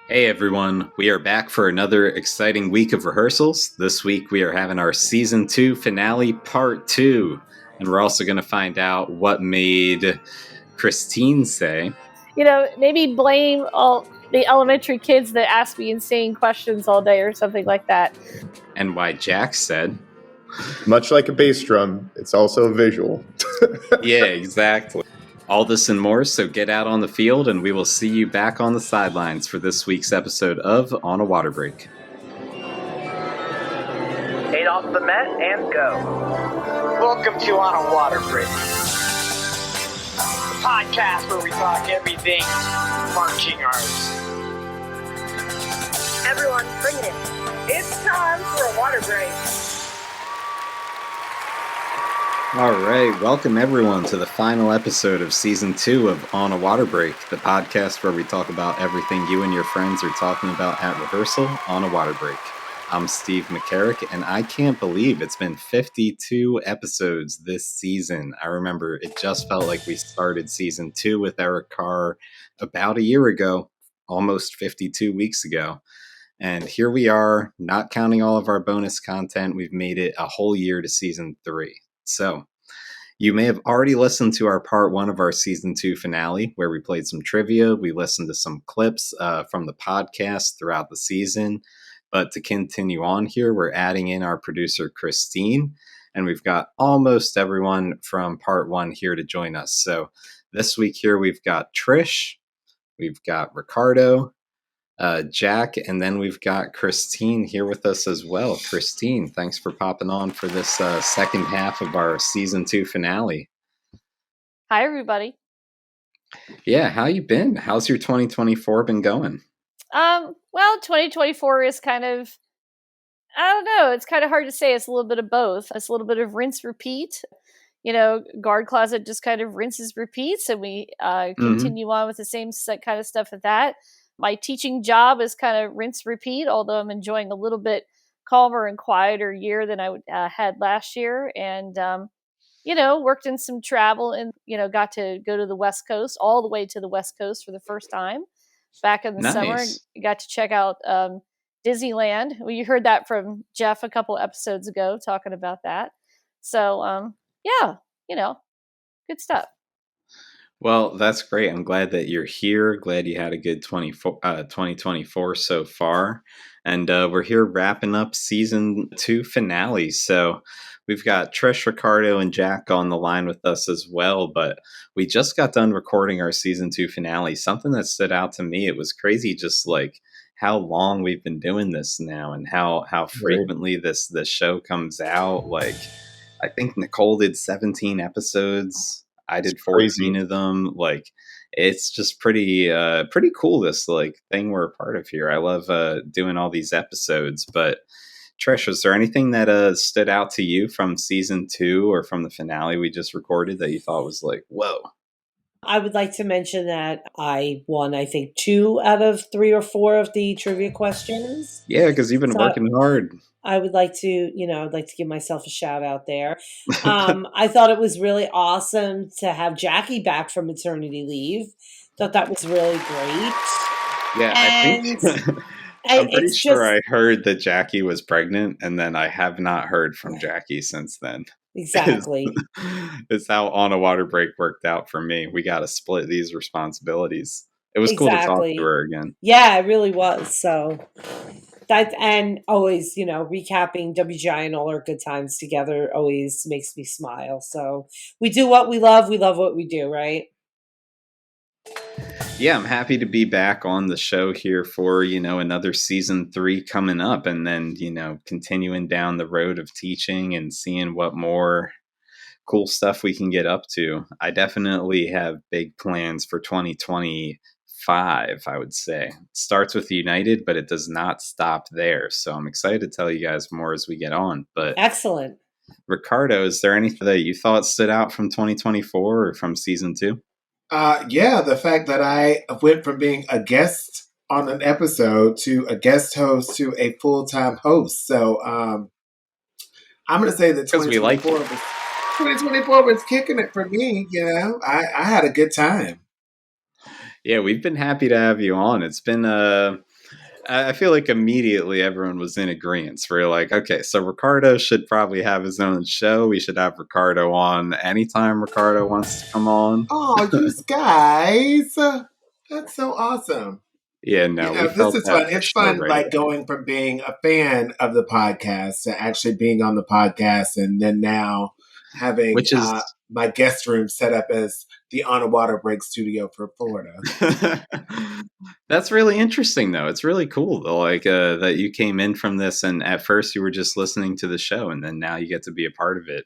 Hey everyone, we are back for another exciting week of rehearsals. This week we are having our Season 2 finale Part 2, and we're also going to find out what made Christine say. Maybe blame all the elementary kids that ask me insane questions all day or something like that. And why Jack said. Much like a bass drum, it's also a visual. Yeah, exactly. All this and more, so get out on the field and we will see you back on the sidelines for this week's episode of On a Water Break. 8 off the mat and go. Welcome to On a Water Break, the podcast where we talk everything marching arts. Everyone, bring it in. It's time for a water break. All right, welcome everyone to the final episode of Season 2 of On a Water Break, the podcast where we talk about everything you and your friends are talking about at rehearsal on a water break. I'm Steve McCarrick, and I can't believe it's been 52 episodes this season. I remember it just felt like we started Season 2 with Eric Carr about a year ago, almost 52 weeks ago. And here we are, not counting all of our bonus content, we've made it a whole year to Season 3. So, you may have already listened to our part 1 of our Season 2 finale, where we played some trivia. We listened to some clips from the podcast throughout the season. But to continue on here, we're adding in our producer, Christine. And we've got almost everyone from part 1 here to join us. So, this week here, we've got Trish, we've got Ricardo, Jack, and then we've got Christine here with us as well. Christine, thanks for popping on for this second half of our Season 2 finale. Hi, everybody. Yeah, how you been? How's your 2024 been going? Well, 2024 is kind of, I don't know, it's kind of hard to say. It's a little bit of both. It's a little bit of rinse, repeat. Guard closet just kind of rinses, repeats, and we continue on with the same kind of stuff with that. My teaching job is kind of rinse, repeat, although I'm enjoying a little bit calmer and quieter year than I had last year. And, worked in some travel and, got to go to the West Coast, all the way to the West Coast for the first time back in the summer. Got to check out Disneyland. Well, you heard that from Jeff a couple episodes ago talking about that. So, good stuff. Well, that's great. I'm glad that you're here. Glad you had a good 2024 so far. And we're here wrapping up Season 2 finale. So we've got Trish, Ricardo, and Jack on the line with us as well. But we just got done recording our Season 2 finale. Something that stood out to me, it was crazy just like how long we've been doing this now and how frequently this show comes out. Like, I think Nicole did 17 episodes. I did 14 of them. Like, it's just pretty cool, this like thing we're a part of here. I love doing all these episodes. But Trish, was there anything that stood out to you from Season 2 or from the finale we just recorded that you thought was like, whoa? I would like to mention that I won, I think, 2 out of 3 or 4 of the trivia questions. Yeah, because you've been working hard. I would like to, give myself a shout out there. I thought it was really awesome to have Jackie back from maternity leave. Thought that was really great. Yeah, I think I'm pretty sure I heard that Jackie was pregnant, and then I have not heard from Jackie since then. Exactly. It's how On a Water Break worked out for me. We got to split these responsibilities. It was cool to talk to her again. Yeah, it really was. So that, and always, recapping WGI and all our good times together always makes me smile. So we do what we love what we do, right? Yeah, I'm happy to be back on the show here for, another Season 3 coming up, and then, continuing down the road of teaching and seeing what more cool stuff we can get up to. I definitely have big plans for 2025, I would say. It starts with United, but it does not stop there. So I'm excited to tell you guys more as we get on. But excellent. Ricardo, is there anything that you thought stood out from 2024 or from Season 2? Yeah, the fact that I went from being a guest on an episode to a guest host to a full-time host. So I'm going to say that 2024 was kicking it for me. I had a good time. Yeah, we've been happy to have you on. It's been I feel like immediately everyone was in agreement. We're like, okay, so Ricardo should probably have his own show. We should have Ricardo on anytime Ricardo wants to come on. Oh, you guys. That's so awesome. Yeah, no, we This felt is that fun. for It's sure fun, right like away. going from being a fan of the podcast to actually being on the podcast, and then now having Which is my guest room set up as the On a Water Break studio for Florida. That's really interesting, though. It's really cool, though, like that you came in from this, and at first you were just listening to the show, and then now you get to be a part of it.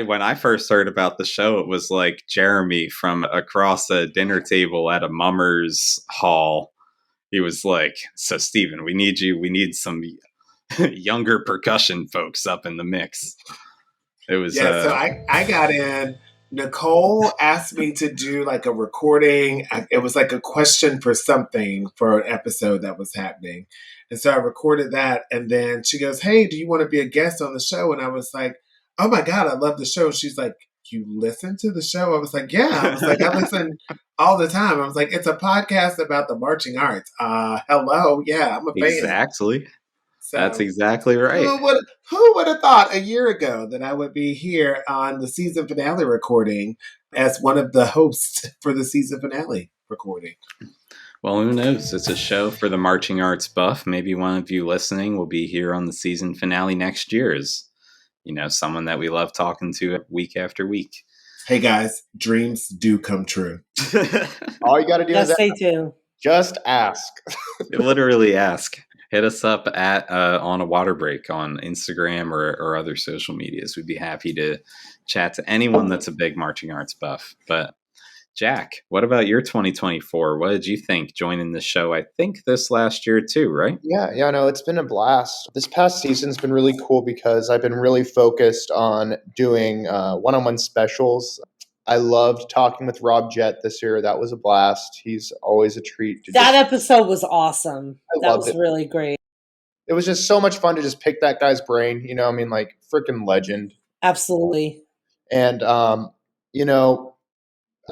When I first heard about the show, it was like Jeremy from across a dinner table at a mummers hall. He was like, "So, Steven, we need you. We need some younger percussion folks up in the mix." It was So I got in. Nicole asked me to do like a recording. It was like a question for something for an episode that was happening. And so I recorded that. And then she goes, "Hey, do you want to be a guest on the show?" And I was like, "Oh my God, I love the show." She's like, "You listen to the show?" I was like, "Yeah." I was like, "I listen all the time." I was like, "It's a podcast about the marching arts." Hello. Yeah, I'm a fan. exactly. So, That's exactly right. Who would have thought a year ago that I would be here on the season finale recording as one of the hosts for the season finale recording? Well, who knows? It's a show for the marching arts buff. Maybe one of you listening will be here on the season finale next year as, someone that we love talking to week after week. Hey guys, dreams do come true. All you got to do Yes, is they do. just ask. Literally ask. Hit us up at On a Water Break on Instagram or other social medias. We'd be happy to chat to anyone that's a big marching arts buff. But Jack, what about your 2024? What did you think joining the show? I think this last year too, right? Yeah, no, it's been a blast. This past season's been really cool because I've been really focused on doing one-on-one specials. I loved talking with Rob Jett this year. That was a blast. He's always a treat. That episode was awesome. That loved was it. really great. It was just so much fun to just pick that guy's brain. Like freaking legend. Absolutely. And,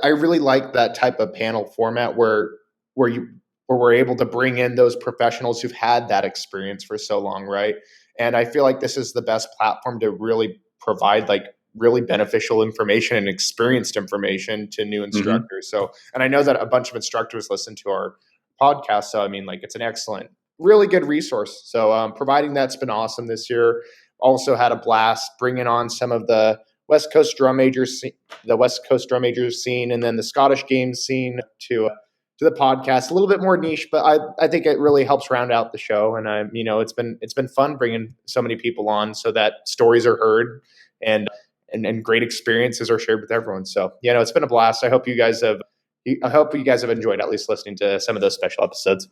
I really like that type of panel format where we're able to bring in those professionals who've had that experience for so long, right? And I feel like this is the best platform to really provide like really beneficial information and experienced information to new instructors. So, and I know that a bunch of instructors listen to our podcast. So, it's an excellent, really good resource. So, providing that's been awesome this year. Also had a blast bringing on some of the West Coast drum majors scene, and then the Scottish games scene to the podcast. A little bit more niche, but I think it really helps round out the show. And it's been fun bringing so many people on so that stories are heard and great experiences are shared with everyone. So it's been a blast. I hope you guys have enjoyed at least listening to some of those special episodes.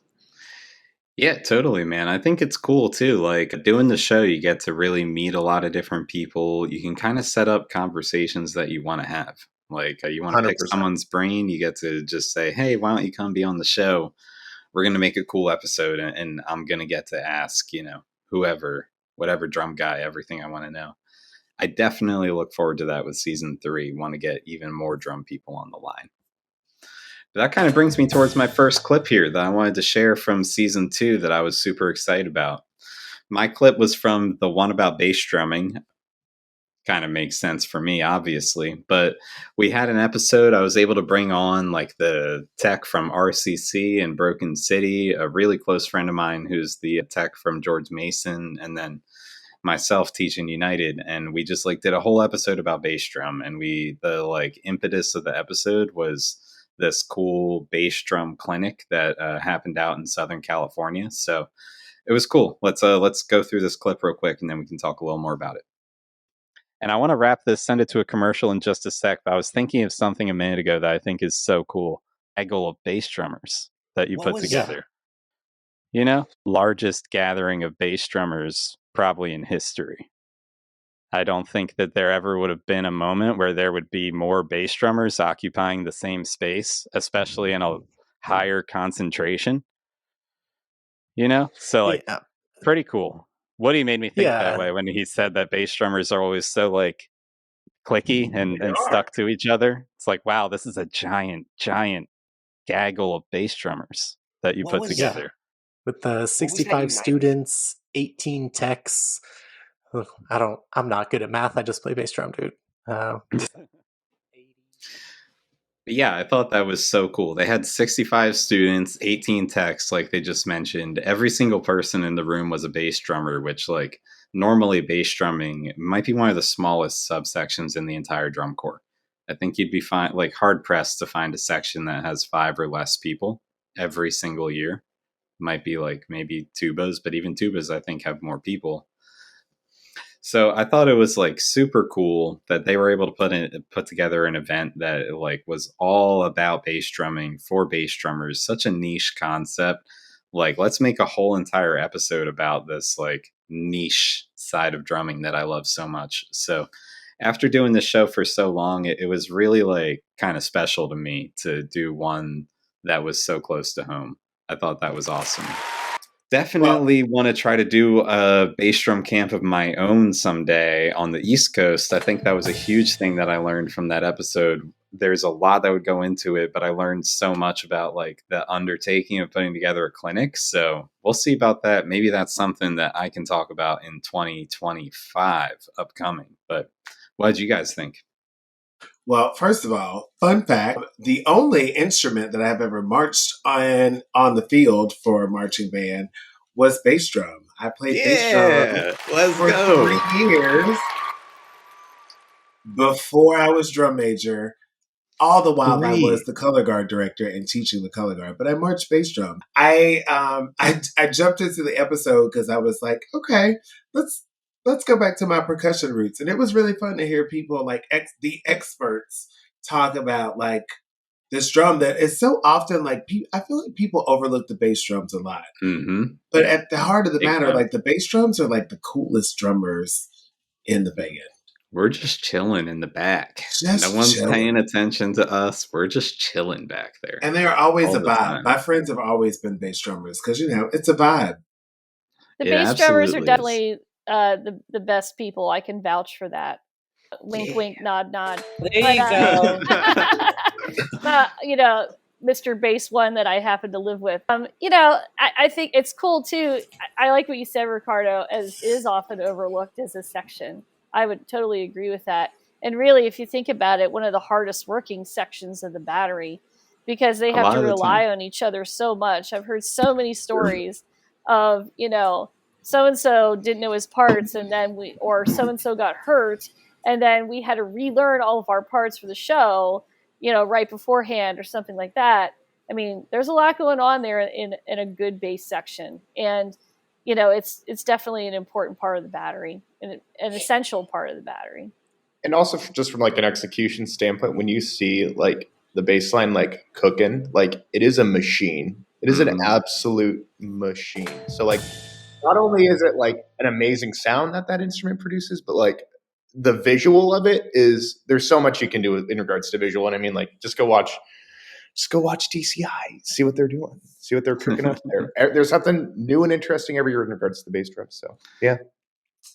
Yeah, totally, man. I think it's cool too. Like doing the show, you get to really meet a lot of different people. You can kind of set up conversations that you want to have. Like you want to pick 100%. someone's brain, you get to just say, "Hey, why don't you come be on the show? We're going to make a cool episode, and I'm going to get to ask, whoever, whatever drum guy, everything I want to know." I definitely look forward to that with season 3. Want to get even more drum people on the line. But that kind of brings me towards my first clip here that I wanted to share from season 2 that I was super excited about. My clip was from the one about bass drumming. Kind of makes sense for me, obviously. But we had an episode I was able to bring on like the tech from RCC in Broken City, a really close friend of mine who's the tech from George Mason, and then myself teaching United. And we just like did a whole episode about bass drum. And the like impetus of the episode was this cool bass drum clinic that happened out in Southern California. So it was cool. Let's go through this clip real quick and then we can talk a little more about it. And I want to wrap this, send it to a commercial in just a sec, but I was thinking of something a minute ago that I think is so cool. Gaggle of bass drummers that you put together. Largest gathering of bass drummers probably in history. I don't think that there ever would have been a moment where there would be more bass drummers occupying the same space, especially in a higher concentration. So pretty cool. Woody made me think that way when he said that bass drummers are always so like clicky and stuck to each other. It's like, wow, this is a giant gaggle of bass drummers that you put together. with the 65 students, 18 techs. I'm not good at math. I just play bass drum, dude. Yeah, I thought that was so cool. They had 65 students, 18 techs, like they just mentioned. Every single person in the room was a bass drummer, which, like, normally bass drumming might be one of the smallest subsections in the entire drum corps. I think you'd be hard pressed to find a section that has 5 or less people every single year. Might be like maybe tubas, but even tubas I think have more people. So I thought it was like super cool that they were able to put together an event that like was all about bass drumming for bass drummers. Such a niche concept. Like, let's make a whole entire episode about this like niche side of drumming that I love so much. So after doing this show for so long, it was really like kind of special to me to do one that was so close to home. I thought that was awesome. Definitely want to try to do a bass drum camp of my own someday on the East Coast. I think that was a huge thing that I learned from that episode. There's a lot that would go into it, but I learned so much about like the undertaking of putting together a clinic. So we'll see about that. Maybe that's something that I can talk about in 2025 upcoming. But what did you guys think? Well, first of all, fun fact, the only instrument that I've ever marched on the field for a marching band was bass drum. I played bass drum for 3 years before I was drum major, all the while I was the color guard director and teaching the color guard, but I marched bass drum. I jumped into the episode because I was like, okay, let's go back to my percussion roots. And it was really fun to hear people like the experts talk about like this drum that is so often like, I feel like people overlook the bass drums a lot. Mm-hmm. But at the heart of the matter, like the bass drums are like the coolest drummers in the band. We're just chilling in the back. No one's paying attention to us. We're just chilling back there. And they're always a vibe. My friends have always been bass drummers because, you know, it's a vibe. The bass drummers are definitely the best people. I can vouch for that. Wink, wink, nod, nod. There you go. You know, Mr. Bass One that I happen to live with. You know, I think it's cool too. I like what you said, Ricardo, as is often overlooked as a section. I would totally agree with that. And really, if you think about it, one of the hardest working sections of the battery, because they have to rely on each other so much. I've heard so many stories of, you know, so-and-so didn't know his parts and then or so-and-so got hurt. And then we had to relearn all of our parts for the show, you know, right beforehand or something like that. I mean, there's a lot going on there in a good bass section. And, you know, it's definitely an important part of the battery, and an essential part of the battery. And also just from like an execution standpoint, when you see like the bass line like cooking, like it is a machine. It is an absolute machine. So like not only is it like an amazing sound that instrument produces, but like the visual of it is, there's so much you can do in regards to visual. And I mean, like just go watch DCI, see what they're doing, see what they're cooking up there. There's something new and interesting every year in regards to the bass drum. So yeah.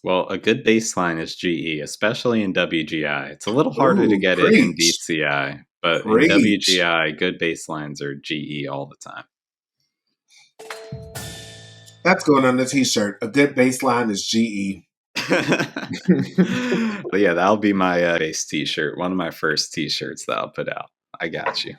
Well, a good bass line is GE, especially in WGI. It's a little harder to get it in DCI, but in WGI, good bass lines are GE all the time. That's going on the t-shirt. A good bass line is GE. But yeah, that'll be my bass t-shirt. One of my first t-shirts that I'll put out. I got you.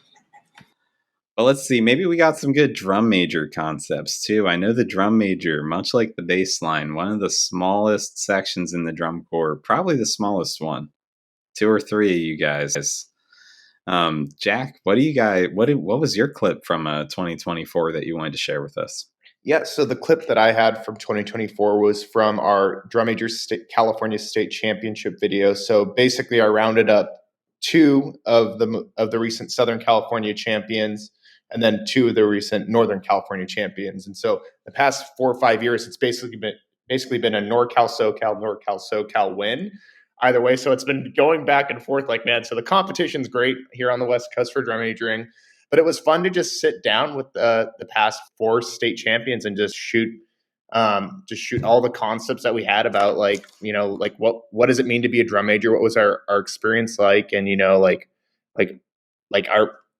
Well, let's see. Maybe we got some good drum major concepts too. I know the drum major, much like the bass line, one of the smallest sections in the drum corps, probably the smallest one. 2 or 3 of you guys. Jack, what was your clip from 2024 that you wanted to share with us? Yeah, so the clip that I had from 2024 was from our Drum Major California State Championship video. So basically, I rounded up 2 of the recent Southern California champions, and then 2 of the recent Northern California champions. And so the past 4 or 5 years, it's basically been a NorCal SoCal win either way. So it's been going back and forth like mad. So the competition's great here on the West Coast for drum majoring, but it was fun to just sit down with the past 4 state champions and just shoot all the concepts that we had about, like, you know, like what does it mean to be a drum major? What was our experience like? And, you know, like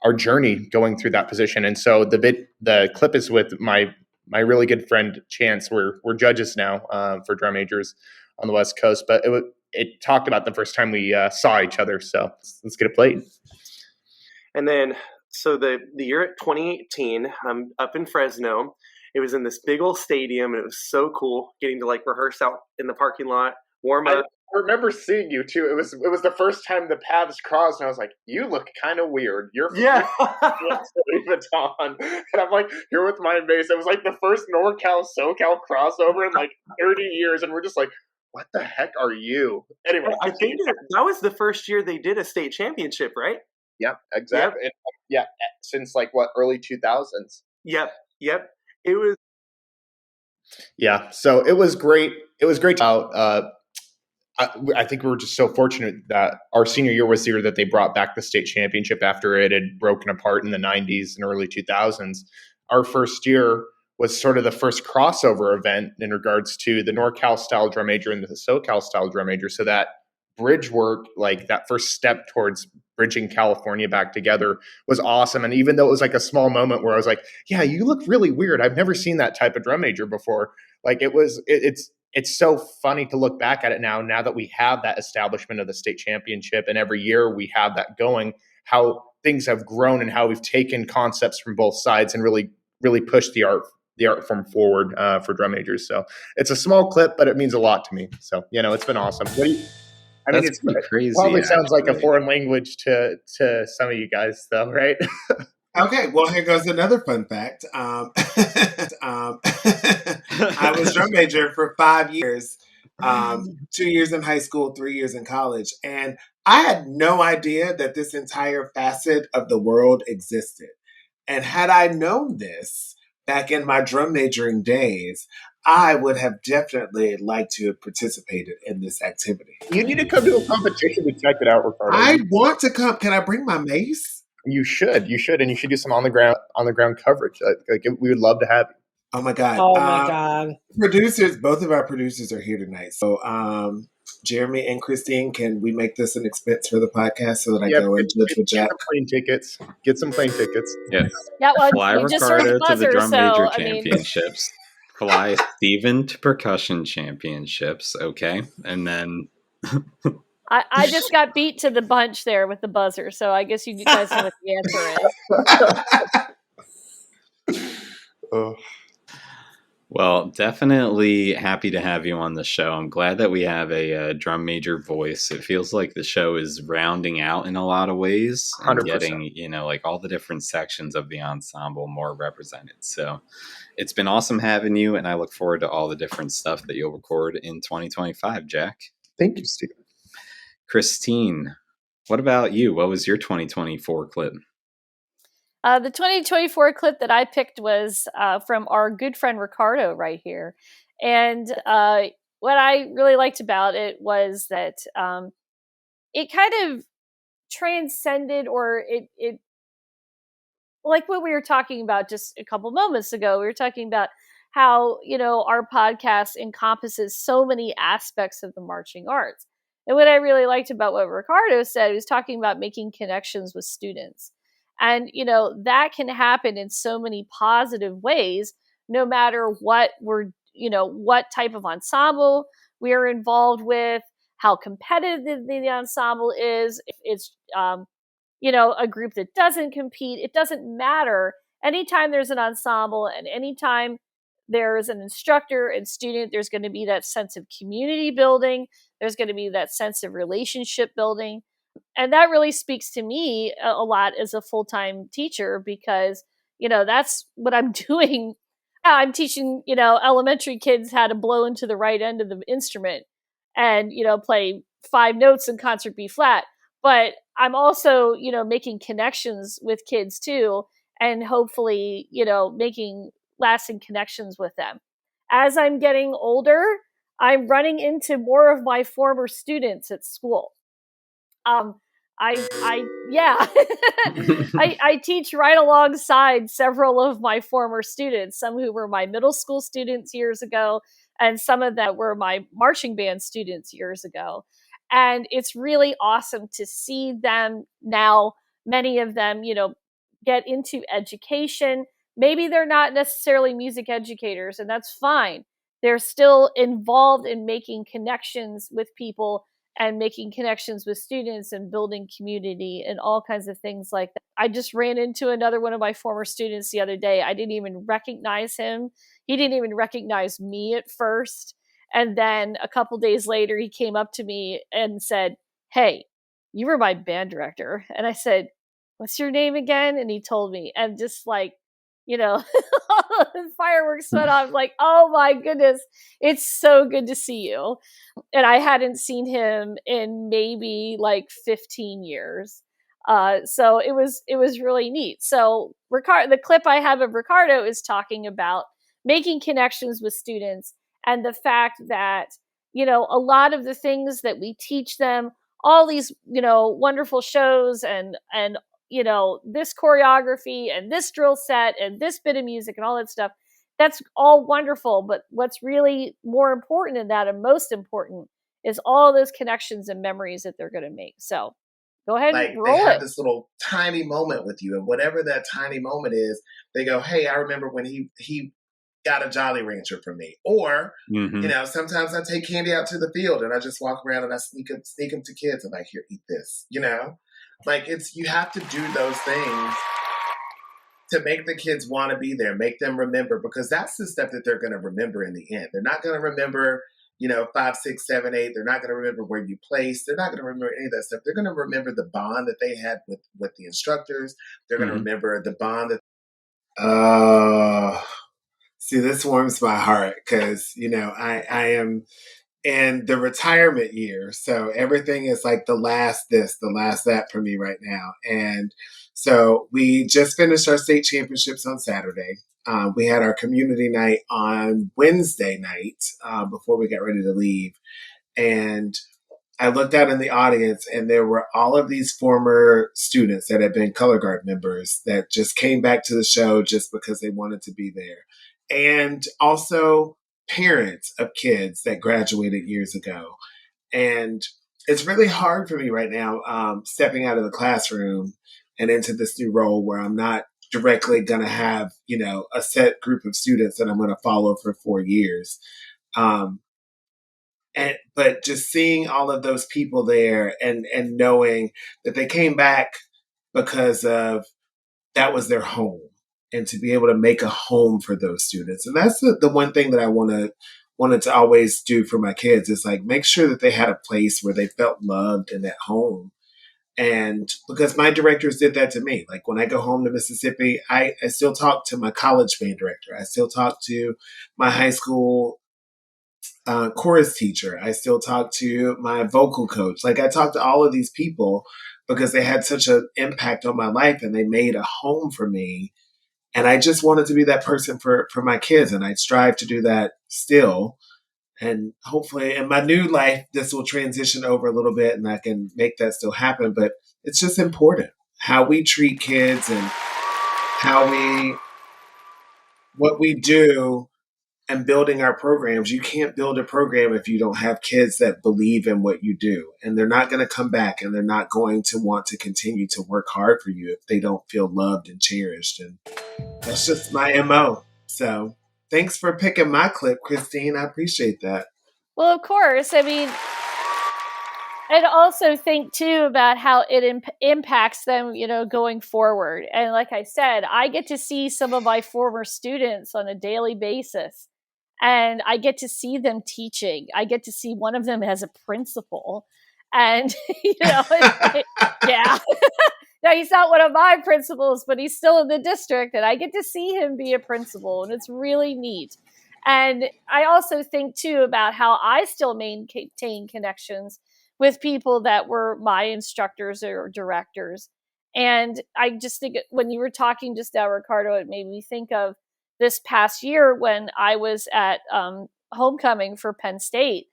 our journey going through that position. And so the clip is with my my really good friend Chance. We're judges now for drum majors on the West Coast, but it talked about the first time we saw each other. So let's get it played. And then, so the year at 2018, I'm up in Fresno. It was in this big old stadium, and it was so cool getting to like rehearse out in the parking lot, warm up. I remember seeing you too. It was the first time the paths crossed, and I was like, "You look kind of weird." You're Louis Vuitton, and I'm like, "You're with my bass." It was like the first NorCal SoCal crossover in like 30 years, and we're just like, "What the heck are you?" Anyway, I think that was the first year they did a state championship, right? Yep, exactly. Yep. Yeah, since like what, early 2000s. Yep. It was. Yeah, so it was great. It was great. I think we were just so fortunate that our senior year was the year that they brought back the state championship after it had broken apart in the 90s and early 2000s. Our first year was sort of the first crossover event in regards to the NorCal style drum major and the SoCal style drum major. So that bridge work, like that first step towards bridging California back together, was awesome. And even though it was like a small moment where I was like, yeah, you look really weird. I've never seen that type of drum major before. Like it's so funny to look back at it now that we have that establishment of the state championship, and every year we have that going, how things have grown and how we've taken concepts from both sides and really, really pushed the art form forward for drum majors. So it's a small clip, but it means a lot to me. So, it's been awesome. It's crazy. It probably sounds like a foreign language to some of you guys, though, right? Okay, well, here goes another fun fact. I was drum major for 5 years, 2 years in high school, 3 years in college. And I had no idea that this entire facet of the world existed. And had I known this back in my drum majoring days, I would have definitely liked to have participated in this activity. You need to come to a competition to check it out, Ricardo. I want to come. Can I bring my mace? You should, and you should do some on the ground coverage. We would love to have you. Oh my God! Producers, both of our producers are here tonight. So, Jeremy and Christine, can we make this an expense for the podcast so that I go and judge with Jack? Get some plane tickets. Yes. Yeah, well, fly you just heard Ricardo the buzzer, to the drum major so, championships. Fly Steven to percussion championships. Okay, and then. I just got beat to the punch there with the buzzer, so I guess you guys know what the answer is. Well, definitely happy to have you on the show. I'm glad that we have a drum major voice. It feels like the show is rounding out in a lot of ways and 100%. getting, like all the different sections of the ensemble more represented. So it's been awesome having you, and I look forward to all the different stuff that you'll record in 2025, Jack. Thank you, Steve. Christine, what about you? What was your 2024 clip? The 2024 clip that I picked was from our good friend Ricardo right here. And what I really liked about it was that it kind of transcended, or it like what we were talking about just a couple moments ago. We were talking about how, our podcast encompasses so many aspects of the marching arts. And what I really liked about what Ricardo said, he was talking about making connections with students. And, that can happen in so many positive ways, no matter what what type of ensemble we are involved with, how competitive the ensemble is, if it's, a group that doesn't compete. It doesn't matter. Anytime there's an ensemble and anytime there's an instructor and student, there's going to be that sense of community building. There's going to be that sense of relationship building. And that really speaks to me a lot as a full-time teacher, because, that's what I'm doing. I'm teaching, elementary kids how to blow into the right end of the instrument and, play 5 notes in concert B flat. But I'm also, making connections with kids too, and hopefully, making lasting connections with them. As I'm getting older, I'm running into more of my former students at school. I teach right alongside several of my former students, some who were my middle school students years ago, and some of them were my marching band students years ago. And it's really awesome to see them now, many of them, get into education. maybe they're not necessarily music educators, and that's fine. They're still involved in making connections with people and making connections with students and building community and all kinds of things like that. I just ran into another one of my former students the other day. I didn't even recognize him. He didn't even recognize me at first. And then a couple days later, he came up to me and said, "Hey, you were my band director." And I said, "What's your name again?" And he told me, and just like, fireworks went off. Like, oh my goodness, it's so good to see you. And I hadn't seen him in maybe like 15 years. So it was really neat. So the clip I have of Ricardo is talking about making connections with students and the fact that, a lot of the things that we teach them, all these, wonderful shows and this choreography and this drill set and this bit of music and all that stuff, that's all wonderful. But what's really more important than that, and most important, is all those connections and memories that they're going to make. So go ahead and roll they have it. this little tiny moment with you, and whatever that tiny moment is, they go, "Hey, I remember when he got a Jolly Rancher from me." Or, sometimes I take candy out to the field and I just walk around and I sneak them to kids and "Here, eat this," Like you have to do those things to make the kids want to be there, make them remember, because that's the stuff that they're going to remember in the end. They're not going to remember, 5, 6, 7, 8. They're not going to remember where you placed. They're not going to remember any of that stuff. They're going to remember the bond that they had with the instructors. They're going to remember the bond that. See, this warms my heart because, I am in the retirement year. So everything is like the last this, the last that for me right now. And so we just finished our state championships on Saturday. We had our community night on Wednesday night before we got ready to leave. And I looked out in the audience and there were all of these former students that had been color guard members that just came back to the show just because they wanted to be there. And also parents of kids that graduated years ago. And it's really hard for me right now, stepping out of the classroom and into this new role where I'm not directly going to have, a set group of students that I'm going to follow for 4 years. But just seeing all of those people there and knowing that they came back because of that was their home, and to be able to make a home for those students. And that's the one thing that I wanted to always do for my kids is like make sure that they had a place where they felt loved and at home. And because my directors did that to me, like when I go home to Mississippi, I still talk to my college band director. I still talk to my high school chorus teacher. I still talk to my vocal coach. Like I talk to all of these people because they had such an impact on my life and they made a home for me. And I just wanted to be that person for my kids. And I strive to do that still. And hopefully in my new life, this will transition over a little bit and I can make that still happen. But it's just important how we treat kids and what we do and building our programs. You can't build a program if you don't have kids that believe in what you do. And they're not going to come back and they're not going to want to continue to work hard for you if they don't feel loved and cherished. And that's just my MO. So thanks for picking my clip, Christine. I appreciate that. Well, of course. I mean, I'd also think too about how it impacts them, going forward. And like I said, I get to see some of my former students on a daily basis. And I get to see them teaching. I get to see one of them as a principal. And, yeah. Now, he's not one of my principals, but he's still in the district. And I get to see him be a principal. And it's really neat. And I also think, too, about how I still maintain connections with people that were my instructors or directors. And I just think when you were talking just now, Ricardo, it made me think of this past year when I was at homecoming for Penn State.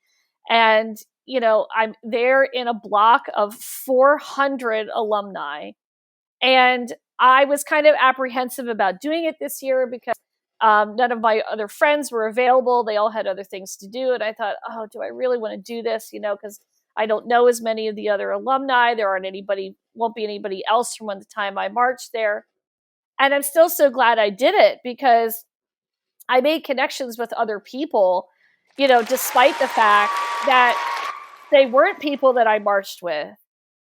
And, I'm there in a block of 400 alumni. And I was kind of apprehensive about doing it this year because none of my other friends were available. They all had other things to do. And I thought, oh, do I really want to do this? Because I don't know as many of the other alumni. Won't be anybody else from the time I marched there. And I'm still so glad I did it because I made connections with other people, despite the fact that they weren't people that I marched with.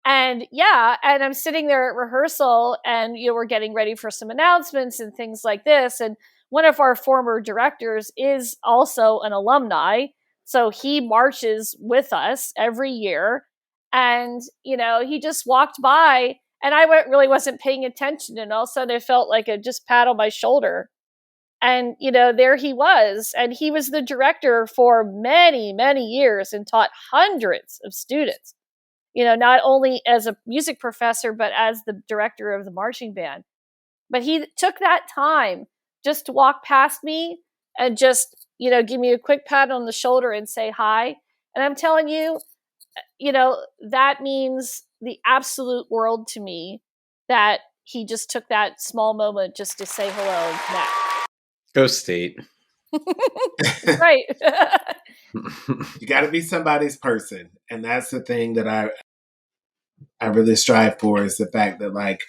And and I'm sitting there at rehearsal and, we're getting ready for some announcements and things like this. And one of our former directors is also an alumni. So he marches with us every year. And, he just walked by and I really wasn't paying attention. And all of a sudden I felt like a just pat on my shoulder. And, there he was. And he was the director for many, many years and taught hundreds of students. Not only as a music professor, but as the director of the marching band. But he took that time just to walk past me and just, give me a quick pat on the shoulder and say hi. And I'm telling you, that means the absolute world to me that he just took that small moment just to say hello back. Go State. Right. You got to be somebody's person. And that's the thing that I really strive for, is the fact that, like,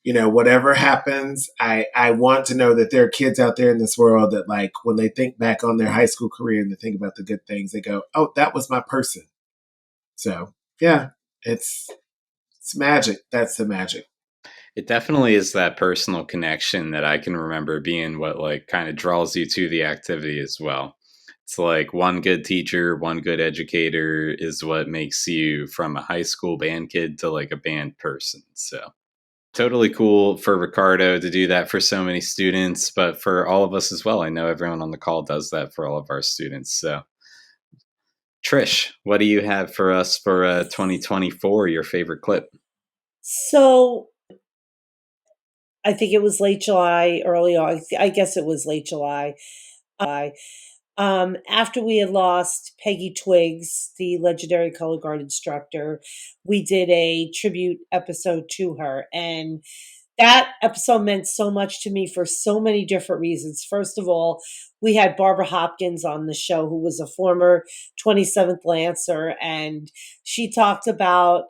whatever happens, I want to know that there are kids out there in this world that, like, when they think back on their high school career and they think about the good things, they go, oh, that was my person. So, yeah, it's magic. That's the magic. It definitely is that personal connection that I can remember being what, like, kind of draws you to the activity as well. It's like one good teacher, one good educator is what makes you from a high school band kid to like a band person. So totally cool for Ricardo to do that for so many students, but for all of us as well. I know everyone on the call does that for all of our students. So Trish, what do you have for us for 2024, your favorite clip? So I think it was late July, early August. I guess it was late July. After we had lost Peggy Twiggs, the legendary color guard instructor, we did a tribute episode to her. And that episode meant so much to me for so many different reasons. First of all, we had Barbara Hopkins on the show, who was a former 27th Lancer. And she talked about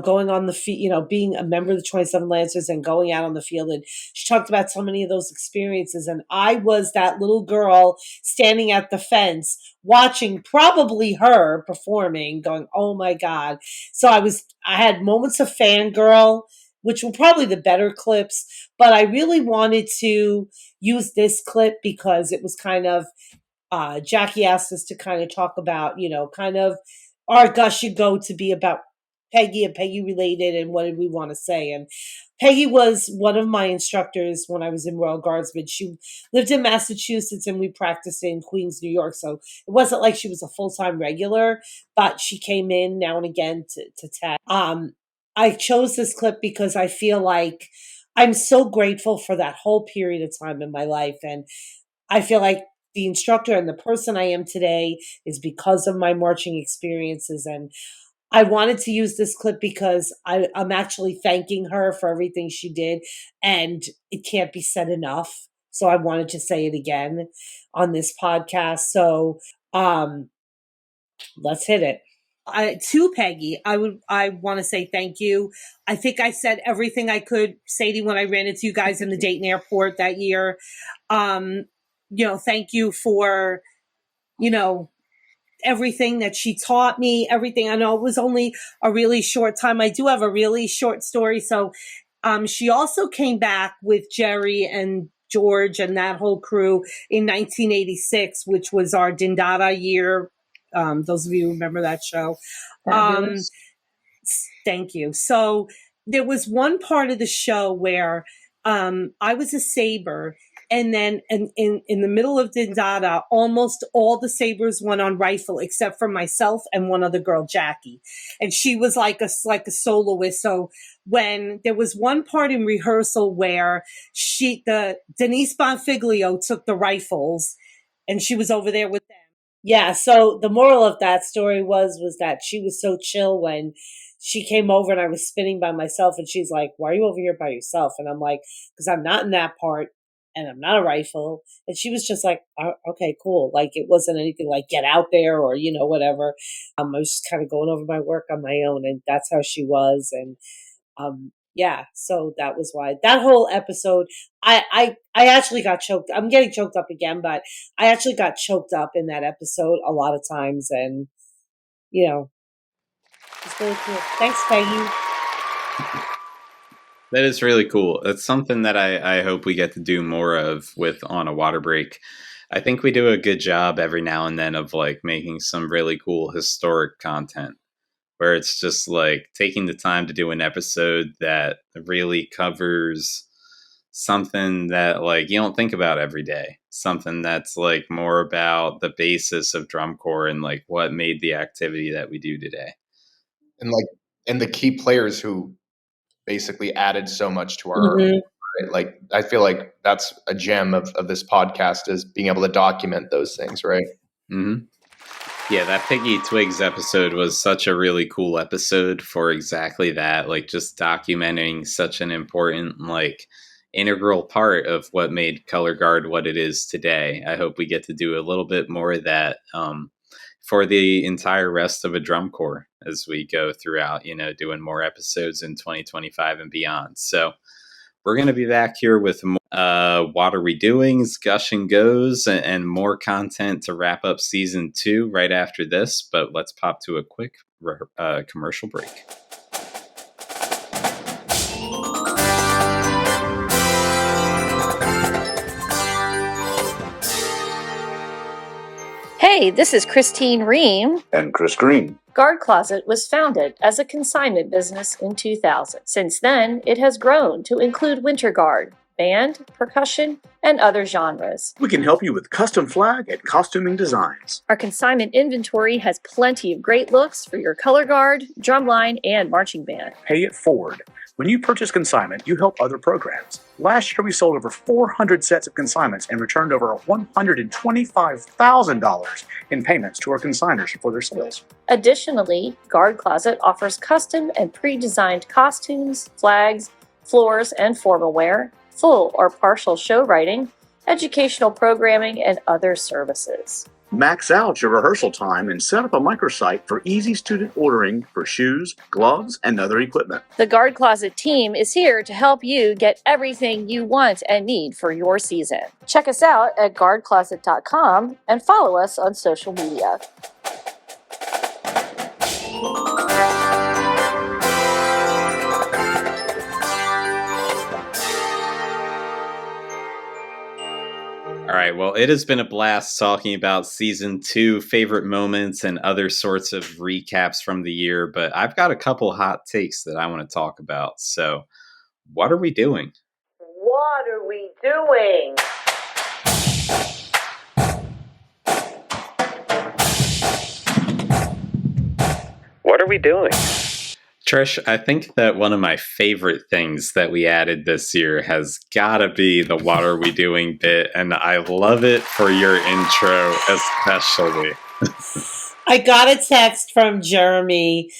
going on the field, being a member of the 27 Lancers and going out on the field. And she talked about so many of those experiences. And I was that little girl standing at the fence watching probably her performing, going, oh my God. So I had moments of fangirl, which were probably the better clips, but I really wanted to use this clip because it was kind of, Jackie asked us to kind of talk about, kind of our Gush should go to be about Peggy and Peggy related and what did we want to say. And Peggy was one of my instructors when I was in Royal Guardsmen. She lived in Massachusetts and we practiced in Queens, New York. So it wasn't like she was a full-time regular, but she came in now and again to tag. I chose this clip because I feel like I'm so grateful for that whole period of time in my life. And I feel like the instructor and the person I am today is because of my marching experiences. And I wanted to use this clip because I'm actually thanking her for everything she did, and it can't be said enough. So I wanted to say it again on this podcast. So let's hit it. To Peggy, I want to say thank you. I think I said everything I could say to you when I ran into you guys in the Dayton airport that year. Thank you for, everything that she taught me, everything. I know it was only a really short time. I do have a really short story. So she also came back with Jerry and George and that whole crew in 1986, which was our Dindada year. Those of you who remember that show. Thank you. So there was one part of the show where I was a saber. And then in the middle of Dindada, almost all the sabers went on rifle except for myself and one other girl, Jackie. And she was like a soloist. So when there was one part in rehearsal where Denise Bonfiglio took the rifles and she was over there with them. Yeah. So the moral of that story was that she was so chill when she came over and I was spinning by myself and she's like, why are you over here by yourself? And I'm like, because I'm not in that part. And I'm not a rifle. And she was just like, oh, okay, cool. Like, it wasn't anything like get out there or, whatever. I was just kind of going over my work on my own. And that's how she was. And yeah, so that was why that whole episode, I actually got choked. I'm getting choked up again, but I actually got choked up in that episode a lot of times, and it's really cool. Thanks, Peggy. That is really cool. It's something that I hope we get to do more of with On a Water Break. I think we do a good job every now and then of like making some really cool historic content where it's just like taking the time to do an episode that really covers something that like you don't think about every day. Something that's like more about the basis of drum corps and like what made the activity that we do today. And the key players who basically added so much to our right? Like I feel like that's a gem of this podcast, is being able to document those things, right? Mm-hmm. Yeah, that Piggy Twigs episode was such a really cool episode for exactly that, like just documenting such an important like integral part of what made Color Guard what it is today. I hope we get to do a little bit more of that for the entire rest of a drum corps as we go throughout, doing more episodes in 2025 and beyond. So we're going to be back here with more What Are We Doings, Gush and Goes, and more content to wrap up season 2 right after this. But let's pop to a quick commercial break. Hey, this is Christine Ream. And Chris Green. Guard Closet was founded as a consignment business in 2000. Since then, it has grown to include winter guard, band, percussion, and other genres. We can help you with custom flag and costuming designs. Our consignment inventory has plenty of great looks for your color guard, drumline, and marching band. Pay it forward. When you purchase consignment, you help other programs. Last year, we sold over 400 sets of consignments and returned over $125,000 in payments to our consigners for their sales. Additionally, Guard Closet offers custom and pre-designed costumes, flags, floors, and formal wear, full or partial show writing, educational programming, and other services. Max out your rehearsal time and set up a microsite for easy student ordering for shoes, gloves, and other equipment. The Guard Closet team is here to help you get everything you want and need for your season. Check us out at guardcloset.com and follow us on social media. All right, well, it has been a blast talking about season 2, favorite moments, and other sorts of recaps from the year, but I've got a couple hot takes that I want to talk about. So, what are we doing? What are we doing? What are we doing? Trish, I think that one of my favorite things that we added this year has got to be the What Are We Doing bit, and I love it for your intro especially. I got a text from Jeremy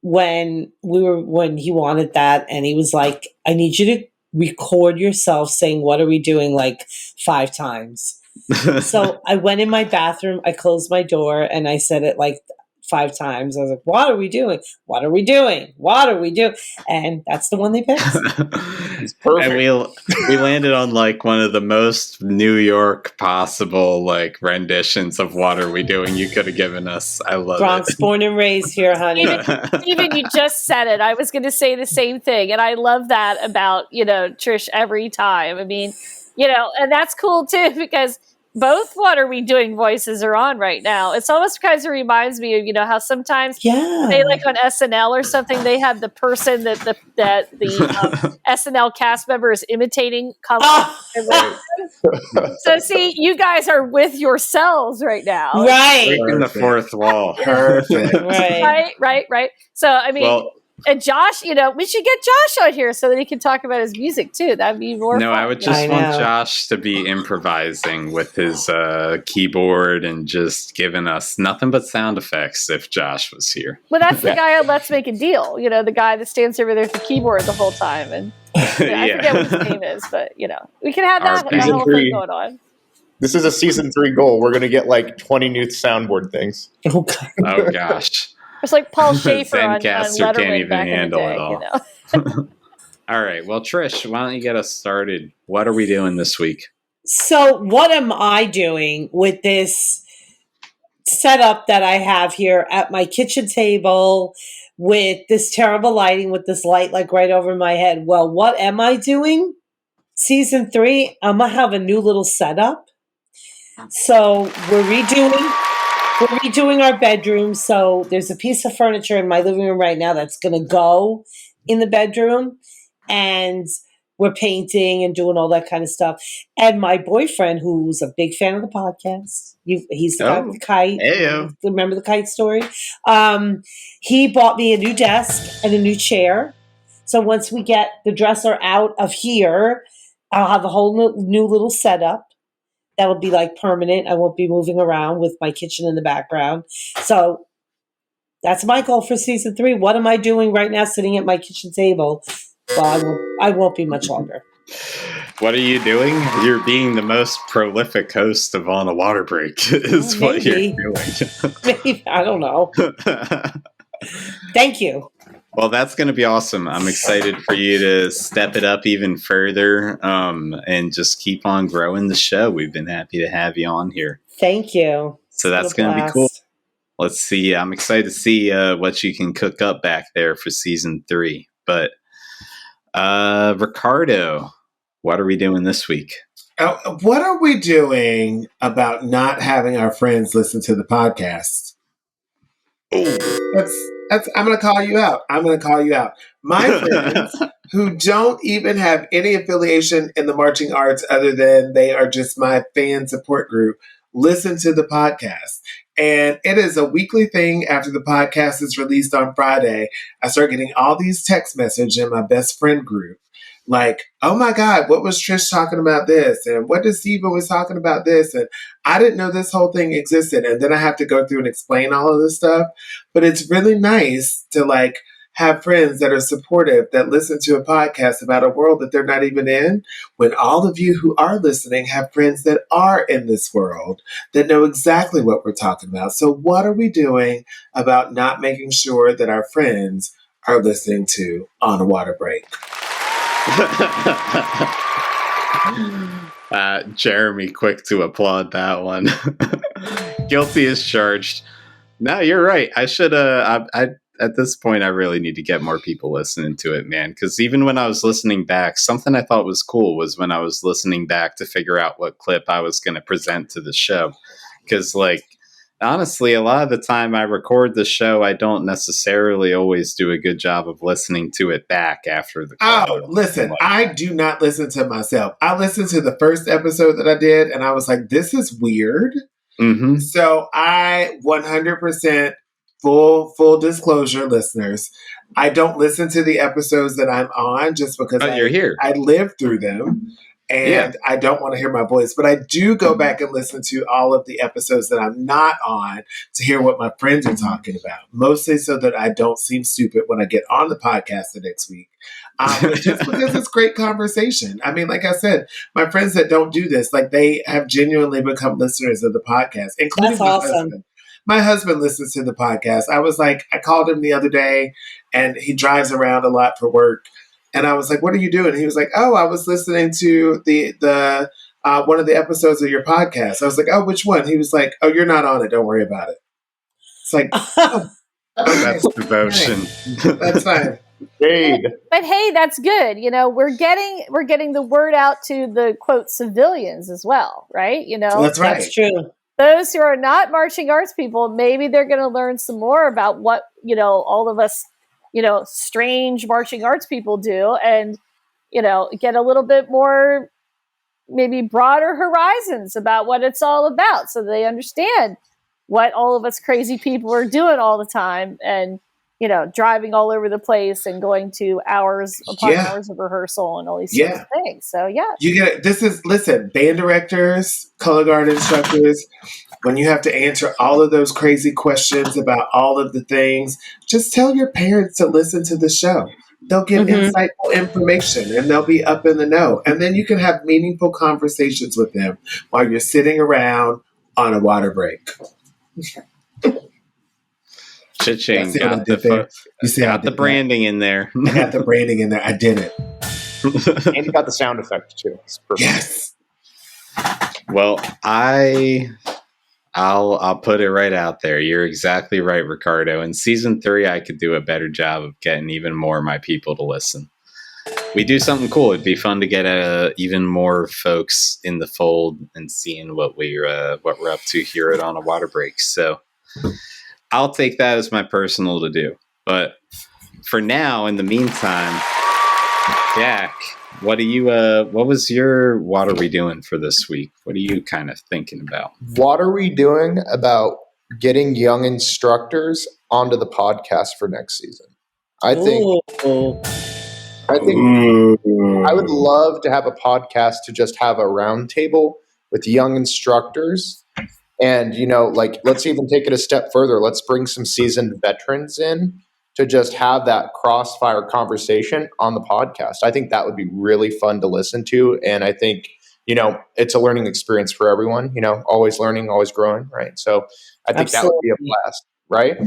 when he wanted that, and he was like, I need you to record yourself saying what are we doing like 5 times. So I went in my bathroom, I closed my door, and I said it like 5 times. I was like, what are we doing? What are we doing? What are we doing? And that's the one they picked. It's perfect. And we landed on like one of the most New York possible like renditions of What Are We Doing you could have given us. I love Bronx it. born and raised here, honey. Steven, you just said it. I was going to say the same thing. And I love that about, Trish every time. I mean, and that's cool too, because both What Are We Doing voices are on right now. It's almost kind of reminds me of, how sometimes they like on SNL or something, they have the person that the SNL cast member is imitating. So see, you guys are with yourselves right now. Right. Breaking the fourth wall. Perfect. Right. So, I mean, and Josh, we should get Josh on here so that he can talk about his music too. That'd be more fun. I would just want Josh to be improvising with his keyboard and just giving us nothing but sound effects if Josh was here. Well, that's the guy on Let's Make a Deal. The guy that stands over there with the keyboard the whole time. And I forget what his name is, but, we can have that whole thing going on. This is a season 3 goal. We're going to get like 20 new soundboard things. Oh, gosh. It's like Paul Schaefer on Zencaster Letterman can't even back handle in the day, it all. All right. Well, Trish, why don't you get us started? What are we doing this week? So what am I doing with this setup that I have here at my kitchen table with this terrible lighting, with this light like right over my head? Well, what am I doing? Season 3, I'm going to have a new little setup. So we're redoing our bedroom. So there's a piece of furniture in my living room right now that's going to go in the bedroom. And we're painting and doing all that kind of stuff. And my boyfriend, who's a big fan of the podcast, he's the guy with the kite. Hey-o. Remember the kite story? He bought me a new desk and a new chair. So once we get the dresser out of here, I'll have a whole new little setup. That'll be like permanent. I won't be moving around with my kitchen in the background. So that's my goal for season 3. What am I doing right now sitting at my kitchen table? Well, I won't be much longer. What are you doing? You're being the most prolific host of On a Water Break is what you're doing. Maybe. I don't know. Thank you. Well, that's going to be awesome. I'm excited for you to step it up even further and just keep on growing the show. We've been happy to have you on here. Thank you. So that's going to be cool. Let's see. I'm excited to see what you can cook up back there for season 3. But Ricardo, what are we doing this week? What are we doing about not having our friends listen to the podcast? I'm going to call you out. My friends who don't even have any affiliation in the marching arts other than they are just my fan support group, listen to the podcast. And it is a weekly thing. After the podcast is released on Friday, I start getting all these text messages in my best friend group. Like, oh my God, what was Trish talking about this? And what did Steven was talking about this? And I didn't know this whole thing existed. And then I have to go through and explain all of this stuff. But it's really nice to like have friends that are supportive, that listen to a podcast about a world that they're not even in, when all of you who are listening have friends that are in this world, that know exactly what we're talking about. So what are we doing about not making sure that our friends are listening to On a Water Break? Jeremy, quick to applaud that one. Guilty as charged. No, you're right. I should at this point, I really need to get more people listening to it, man. Because even when I was listening back, something I thought was cool was when I was listening back to figure out what clip I was going to present to the show. Because, like, honestly, a lot of the time I record the show, I don't necessarily always do a good job of listening to it back after the call. Oh, listen, I do not listen to myself. I listened to the first episode that I did, and I was like, this is weird. Mm-hmm. So I 100%, full disclosure, listeners, I don't listen to the episodes that I'm on just because you're here. I lived through them. And I don't want to hear my voice, but I do go back and listen to all of the episodes that I'm not on to hear what my friends are talking about, mostly so that I don't seem stupid when I get on the podcast the next week. But just because it's great conversation. I mean, like I said, my friends that don't do this, like they have genuinely become listeners of the podcast, including my husband. My husband listens to the podcast. I called him the other day, and he drives around a lot for work. And I was like, what are you doing? He was like, oh, I was listening to the one of the episodes of your podcast. I was like, oh, which one? He was like, oh, you're not on it. Don't worry about it. It's like, oh, okay. That's devotion. That's fine. But hey, that's good. You know, we're getting the word out to the quote civilians as well, right? You know, that's right. That's true. Those who are not marching arts people, maybe they're going to learn some more about what, you know, all of us, you know, strange marching arts people do, and, you know, get a little bit more, maybe broader horizons about what it's all about, so they understand what all of us crazy people are doing all the time, and, you know, driving all over the place and going to hours upon hours of rehearsal and all these sorts of things. So you get it. Listen, band directors, color guard instructors, when you have to answer all of those crazy questions about all of the things, just tell your parents to listen to the show. They'll get insightful information and they'll be up in the know. And then you can have meaningful conversations with them while you're sitting around on a water break. Cha-ching. Got the branding in there. I got the branding in there. I did it. And you got the sound effect too. It's perfect. Yes. Well, I'll put it right out there. You're exactly right, Ricardo. In season 3, I could do a better job of getting even more of my people to listen. We do something cool. It'd be fun to get even more folks in the fold and seeing what we're up to here at On a Water Break. So I'll take that as my personal to do. But for now, in the meantime, Jack, what was your what are we doing for this week? What are you kind of thinking about? What are we doing about getting young instructors onto the podcast for next season? I think I would love to have a podcast to just have a roundtable with young instructors. And, let's even take it a step further. Let's bring some seasoned veterans in to just have that crossfire conversation on the podcast. I think that would be really fun to listen to. And I think, it's a learning experience for everyone, always learning, always growing, right? So I think That would be a blast, right?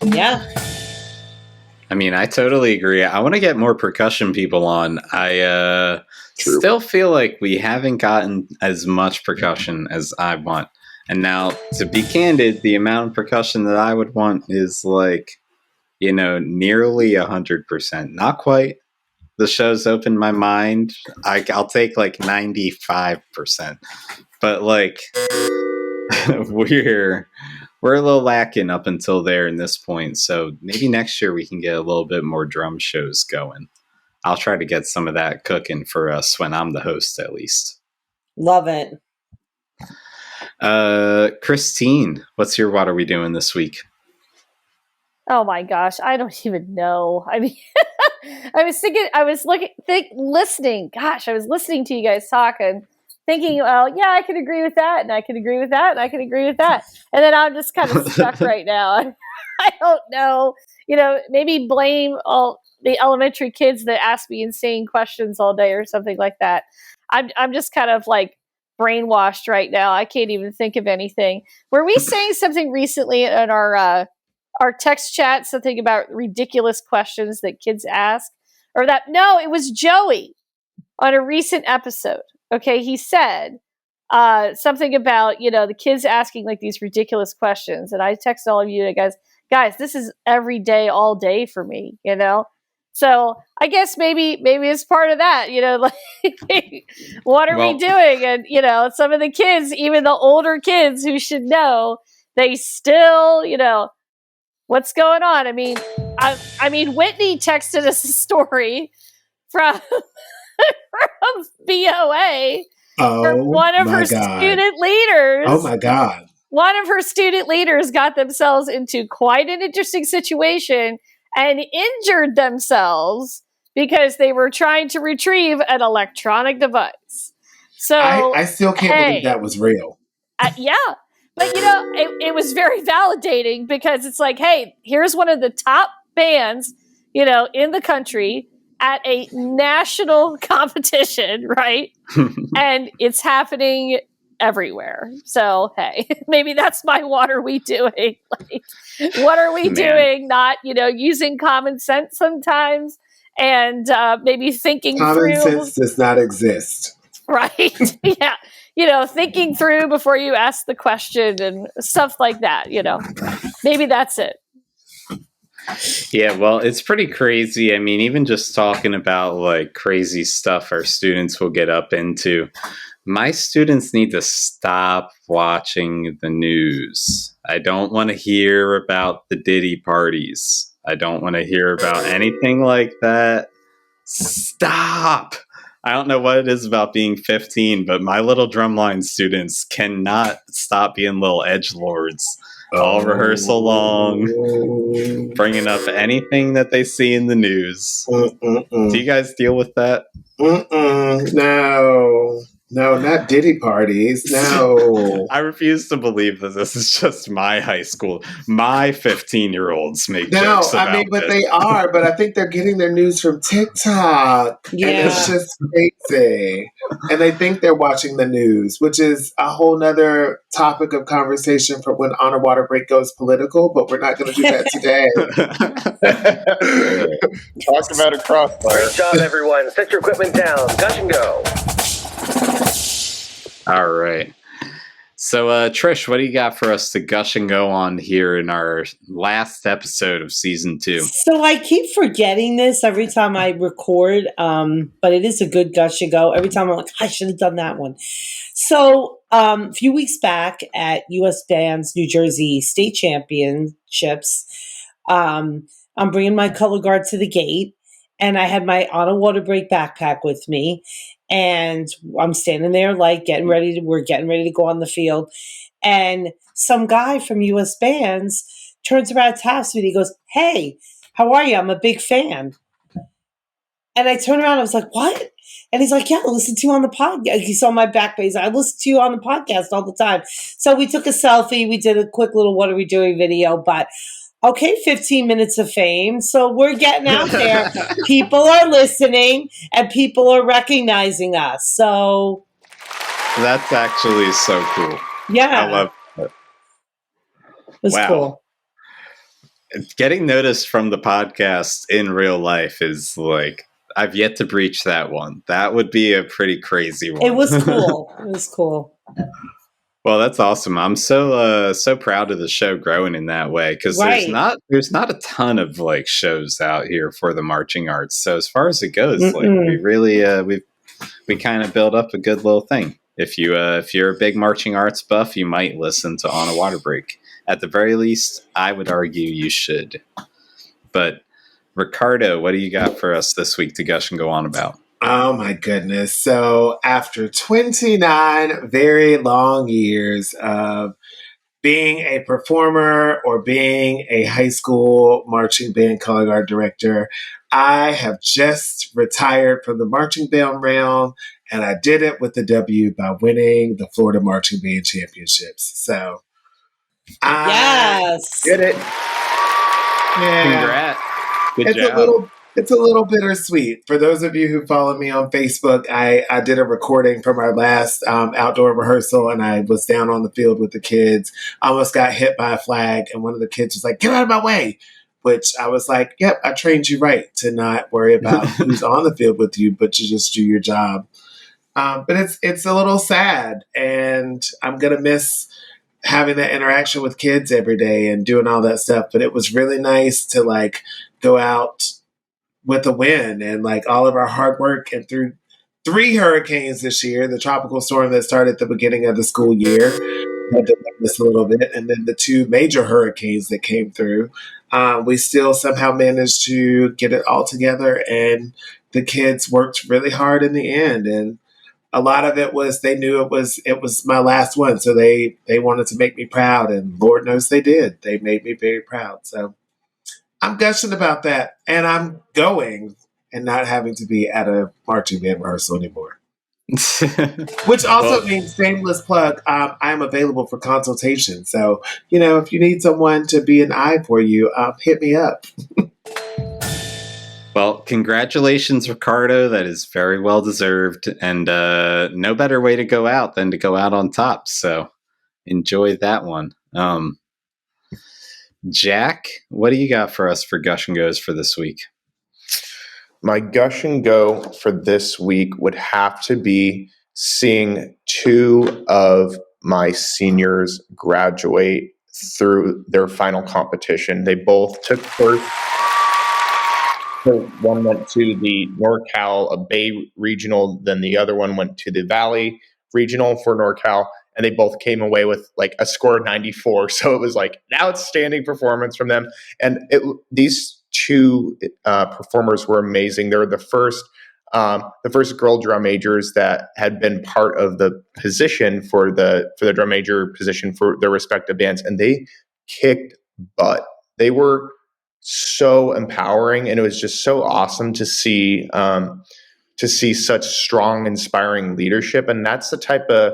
Yeah. I mean, I totally agree. I want to get more percussion people on. I still feel like we haven't gotten as much percussion as I want. And now, to be candid, the amount of percussion that I would want is nearly 100%. Not quite. The show's opened my mind. I'll take 95%. But we're a little lacking up until there in this point. So maybe next year we can get a little bit more drum shows going. I'll try to get some of that cooking for us when I'm the host, at least. Love it. Christine, what's your what are we doing this week? Oh my gosh, I don't even know. I mean, I was listening. Gosh, I was listening to you guys talk and thinking, well, yeah, I can agree with that, and I can agree with that, and I can agree with that. And then I'm just kind of stuck right now. I don't know. Maybe blame all the elementary kids that ask me insane questions all day or something like that. I'm just kind of brainwashed right now. I can't even think of anything. Were we saying something recently in our text chat, something about ridiculous questions that kids ask? No, it was Joey on a recent episode. Okay, he said something about, the kids asking these ridiculous questions. And I text all of you guys, this is every day, all day for me, So I guess maybe it's part of that, what are we doing? And, some of the kids, even the older kids who should know, they still, what's going on? I mean, Whitney texted us a story from BOA. One of her student leaders. Oh my God. One of her student leaders got themselves into quite an interesting situation and injured themselves because they were trying to retrieve an electronic device. So I still can't believe that was real. Yeah. But, it was very validating because it's hey, here's one of the top bands, in the country at a national competition, right? And it's happening everywhere. So, hey, maybe that's my what are we doing? What are we doing? Not, using common sense sometimes and maybe thinking through. Common sense does not exist. Right. Yeah. Thinking through before you ask the question and stuff like that, maybe that's it. Yeah, well, it's pretty crazy. I mean, even just talking about crazy stuff our students will get up into. My students need to stop watching the news. I don't want to hear about the Diddy parties. I don't want to hear about anything like that. Stop. I don't know what it is about being 15, but my little drumline students cannot stop being little edgelords all rehearsal long, bringing up anything that they see in the news. Do you guys deal with that? No. No, not Diddy parties. No. I refuse to believe that this is just my high school. My 15-year-olds make No, jokes about I mean, but this. they are. But I think they're getting their news from TikTok. And it's Yeah. just crazy. And they think they're watching the news, which is a whole nother topic of conversation for when On a Water Break goes political. But we're not going to do that today. Talk about a crossfire. Great job, everyone. Set your equipment down. Gush and go. All right. So, Trish, what do you got for us to gush and go on here in our last episode of season 2? So I keep forgetting this every time I record, but it is a good gush and go. Every time I'm like, I should have done that one. So a few weeks back at U.S. Bands New Jersey State Championships, I'm bringing my color guard to the gate, and I had my On a Water Break backpack with me. And I'm standing there like we're getting ready to go on the field. And some guy from US Bands turns around and taps me and he goes, "Hey, how are you? I'm a big fan." And I turned around and I was like, "What?" And he's like, "Yeah, I listen to you on the podcast." He saw my back page. I listen to you on the podcast all the time. So we took a selfie. We did a quick little "What Are We Doing" video, but okay, 15 minutes of fame. So we're getting out there. People are listening and people are recognizing us. So That's actually so cool. yeah, I love it. it was cool. Getting noticed from the podcast in real life is like, I've yet to breach that one. That would be a pretty crazy one. It was cool. It was cool. Well, that's awesome. I'm so proud of the show growing in that way, because Right. there's not a ton of like shows out here for the marching arts. So as far as it goes, like we really we kind of build up a good little thing. If you're a big marching arts buff, you might listen to On a Water Break. At the very least, I would argue you should. But Ricardo, what do you got for us this week to gush and go on about? Oh my goodness. So after 29 very long years of being a performer or being a high school marching band color guard director, I have just retired from the marching band realm, and I did it with the W by winning the Florida Marching Band Championships. So I did it. Yeah. Congrats. Good job. It's a little bittersweet. For those of you who follow me on Facebook, I did a recording from our last outdoor rehearsal, and I was down on the field with the kids. I almost got hit by a flag, and one of the kids was like, "Get out of my way," which I was like, "Yep, I trained you right to not worry about who's on the field with you, but to just do your job." But it's a little sad, and I'm going to miss having that interaction with kids every day and doing all that stuff. But it was really nice to like go out with a win, and like all of our hard work, and through 3 hurricanes this year, the tropical storm that started at the beginning of the school year had to miss a little bit, and then the 2 major hurricanes that came through, we still somehow managed to get it all together, and the kids worked really hard in the end. And a lot of it was they knew it was my last one, so they wanted to make me proud, and Lord knows they did. They made me very proud. So I'm gushing about that, and I'm going and not having to be at a marching band rehearsal anymore. Which also means, shameless plug, I'm available for consultation. So, if you need someone to be an eye for you, hit me up. Well, congratulations, Ricardo. That is very well deserved, and no better way to go out than to go out on top. So enjoy that one. Jack, what do you got for us for Gush and Goes for this week? My gush and go for this week would have to be seeing 2 of my seniors graduate through their final competition. They both took first. So one went to the NorCal Bay Regional, then the other one went to the Valley Regional for NorCal, and they both came away with like a score of 94. So it was like an outstanding performance from them. And these 2 performers were amazing. They were the first girl drum majors that had been part of the position for the drum major position for their respective bands, and they kicked butt. They were so empowering, and it was just so awesome to see to see such strong, inspiring leadership. And that's the type of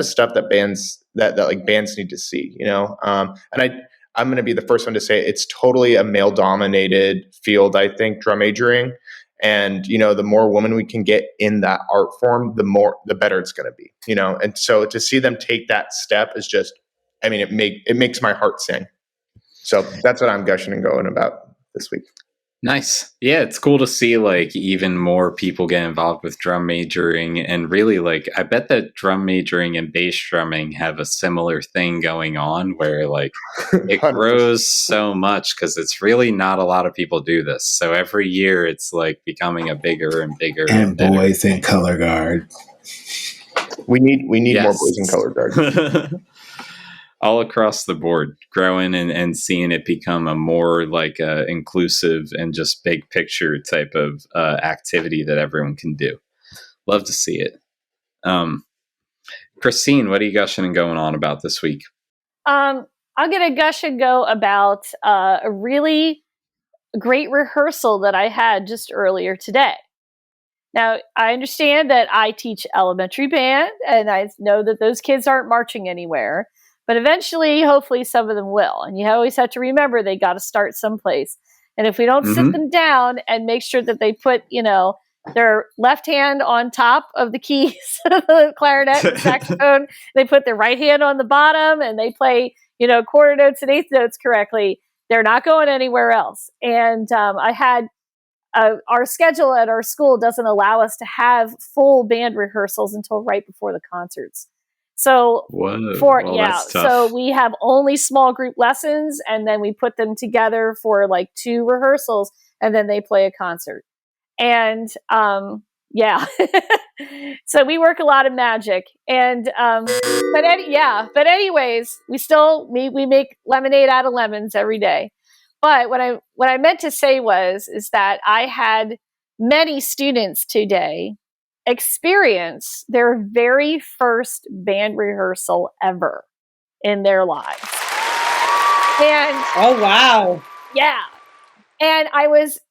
stuff that bands need to see, and I'm going to be the first one to say it's totally a male dominated field. I think drum majoring, and, the more women we can get in that art form, the better it's going to be, and so to see them take that step is just, it makes my heart sing. So that's what I'm gushing and going about this week. Nice. Yeah, it's cool to see like even more people get involved with drum majoring, and really like I bet that drum majoring and bass drumming have a similar thing going on where like it grows so much because it's really not a lot of people do this. So every year it's like becoming a bigger and bigger and boys in color guard. We need more boys in color guard. All across the board, growing and seeing it become a more like inclusive and just big picture type of activity that everyone can do. Love to see it. Christine, what are you gushing and going on about this week? I'm going to gush and go about a really great rehearsal that I had just earlier today. Now, I understand that I teach elementary band, and I know that those kids aren't marching anywhere. But eventually, hopefully, some of them will. And you always have to remember they got to start someplace. And if we don't sit them down and make sure that they put, their left hand on top of the keys, the clarinet and saxophone, they put their right hand on the bottom, and they play, quarter notes and eighth notes correctly, they're not going anywhere else. And I had our schedule at our school doesn't allow us to have full band rehearsals until right before the concerts. So so we have only small group lessons, and then we put them together for like 2 rehearsals, and then they play a concert. And so we work a lot of magic. And but anyways, we make lemonade out of lemons every day. But what I meant to say is that I had many students today experience their very first band rehearsal ever in their lives. And oh wow. Yeah. And